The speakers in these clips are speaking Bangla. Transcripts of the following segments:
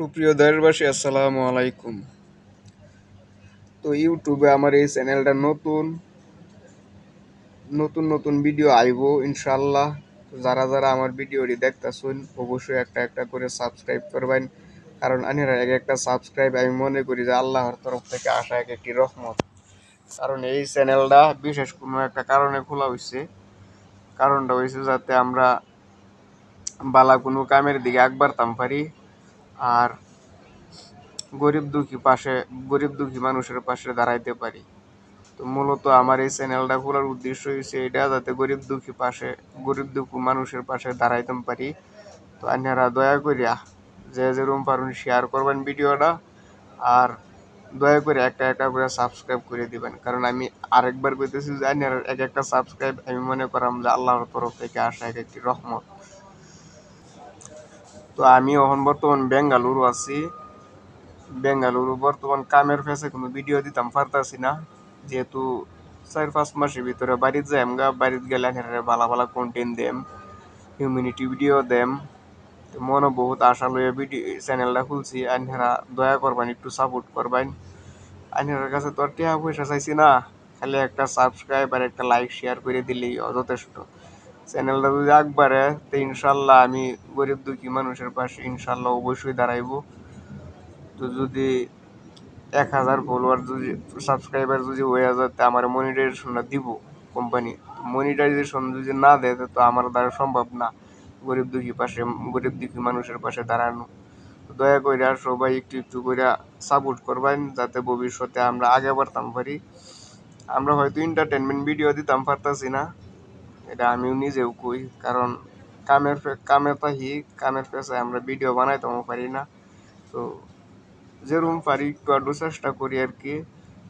সুপ্রিয় দেশবাসী, আসসালামু আলাইকুম। তো ইউটিউবে আমার এই চ্যানেলটা নতুন নতুন নতুন ভিডিও আইবো ইনশাল্লাহ। তো যারা যারা আমার ভিডিওটি দেখতেছেন অবশ্যই একটা একটা করে সাবস্ক্রাইব করবেন, কারণ আনিরা এক একটা সাবস্ক্রাইব আমি মনে করি যে আল্লাহর তরফ থেকে আসা এক একটি রহমত। কারণ এই চ্যানেলটা বিশেষ কোনো একটা কারণে খোলা হয়েছে। কারণটা হয়েছে যাতে আমরা বালা কোনো কামের দিকে আগবাড়তাম পারি, আর গরিব দুঃখী মানুষের পাশে দাঁড়াইতে পারি। তো মূলত আমার এই চ্যানেলটা খোলার উদ্দেশ্য হচ্ছে এটা, যাতে গরিব দুঃখী মানুষের পাশে দাঁড়াইতে পারি। তো আপনারা দয়া করিয়া যে যেরকম পারুন শেয়ার করবেন ভিডিওটা, আর দয়া করে একটা একটা করে সাবস্ক্রাইব করে দিবেন। কারণ আমি আরেকবার কইতেছি যে আপনার এক একটা সাবস্ক্রাইব আমি মনে করাম যে আল্লাহর তরফ থেকে আসা এক একটি রহমত। তো আমি এখন বর্তমান বেঙ্গালুরু আছি। বেঙ্গালুরু বর্তমান কামের ফেসে কোনো ভিডিও দিতাম পারতাছি না, যেহেতু 4-5 মাসের ভিতরে বাড়িতে যাই। আমরা বাড়িতে গেলে ভালো ভালো content them, humanity video them. তো মনে বহুত আশা লইয়া ভিডিও চ্যানেলটা খুলছি। আইনারা দয়া করবেন, একটু সাপোর্ট করবেন। আইনার কাছে তো আর টাকা পয়সা চাইছি না, খালি একটা সাবস্ক্রাইব আর একটা লাইক শেয়ার করে দিলেই যথেষ্ট। চ্যানেলটা যদি একবারে তো ইনশাল্লাহ আমি গরিব দুঃখী মানুষের পাশে ইনশাল্লাহ অবশ্যই দাঁড়াইবো। তো যদি 1,000 ফলোয়ার যদি সাবস্ক্রাইবার যদি হয়ে যায়, তা আমার মনিটাইজেশনটা দিব কোম্পানি। মনিটাইজেশন যদি না দেয় তো আমার দ্বারা সম্ভব না গরিব দুঃখী পাশে গরিব দুঃখী মানুষের পাশে দাঁড়ানো। দয়া করে সবাই একটু একটু করে সাপোর্ট করবেন, যাতে ভবিষ্যতে আমরা আগে বাড়তাম পারি। আমরা হয়তো এন্টারটেনমেন্ট ভিডিও দিতাম পারতাছি না, এটা আমিও নিজেও কই, কারণ কামের পেশায় আমরা ভিডিও বানাইতেও পারি না। তো যেরকম পারি একটু আধটু চেষ্টা করি আর কি।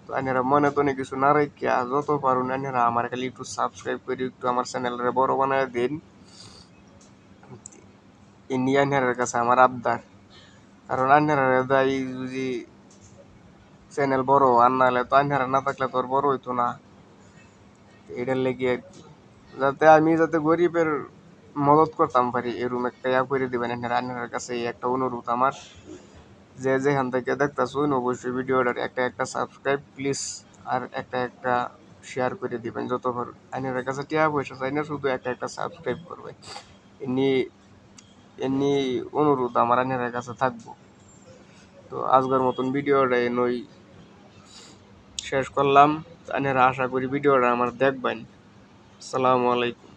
তো আইনারা মনে তো কিছু না রাখিয়া যত পারুন আইনারা আমার খালি একটু সাবস্ক্রাইব করে একটু আমার চ্যানেলটা বড় বানায় দিন। ইনি আইনারের কাছে আমার আবদার। কারণ আইনারা দায়ী যদি চ্যানেল বড়, আর না হলে তো আইনারা না থাকলে তো আর বড় হইতো না। এটার লেগে আর কি, যাতে গরিবের মদত করতাম পারি, এরকম একটা ইয়া করে দিবেন আইনারের কাছে, এই একটা অনুরোধ আমার। যে যেখান থেকে দেখতেছুন অবশ্যই ভিডিওটার একটা একটা সাবস্ক্রাইব প্লিজ, আর একটা একটা শেয়ার করে দিবেন যত পারুন। আইনের কাছে টিয়া পয়সা চাই না, শুধু একটা একটা সাবস্ক্রাইব করবেন। এমনি এমনি অনুরোধ আমার আইনের কাছে থাকবো। তো আজকের মতন ভিডিওটা এনই শেষ করলাম। আইনেরা আশা করি ভিডিওটা আমার দেখবেন। আসসালামু আলাইকুম।